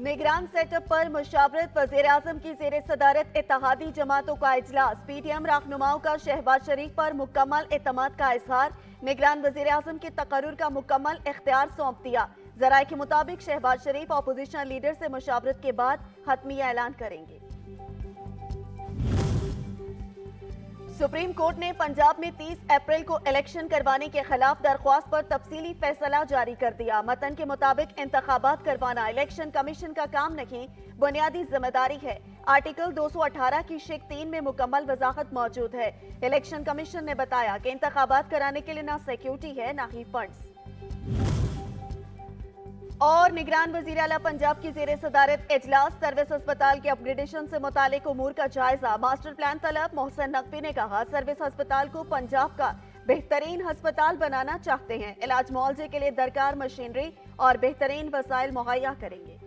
निगरान सेटअप पर मुशावरत, वज़ीर-ए-आज़म की ज़ेर सदारत इत्तेहादी जमातों का इजलास। पीटीएम रहनुमाओं का शहबाज शरीफ पर मुकम्मल एतमाद का इजहार। निगरान वज़ीर-ए-आज़म के तकर्रुर का मुकम्मल इख्तियार सौंप दिया। ज़राए के मुताबिक शहबाज शरीफ अपोजिशन लीडर से मुशावरत के बाद हतमी ऐलान करेंगे। सुप्रीम कोर्ट ने पंजाब में 30 अप्रैल को इलेक्शन करवाने के खिलाफ दरख्वास्त पर तफसीली फैसला जारी कर दिया। मतन के मुताबिक इंतखाबात करवाना इलेक्शन कमीशन का काम नहीं, बुनियादी जिम्मेदारी है। आर्टिकल 218 की शिक 3 में मुकम्मल वजाहत मौजूद है। इलेक्शन कमीशन ने बताया कि इंतखाबात कराने के लिए ना सिक्योरिटी है ना ही फंड्स। और निगरान वजीर आला पंजाब की जेर सदारत इजलास। सर्विस अस्पताल के अपग्रेडेशन से मुतालिक उमूर का जायजा। मास्टर प्लान तलब। मोहसिन नकवी ने कहा, सर्विस अस्पताल को पंजाब का बेहतरीन अस्पताल बनाना चाहते हैं। इलाज मुआवजे के लिए दरकार मशीनरी और बेहतरीन वसाइल मुहैया करेंगे।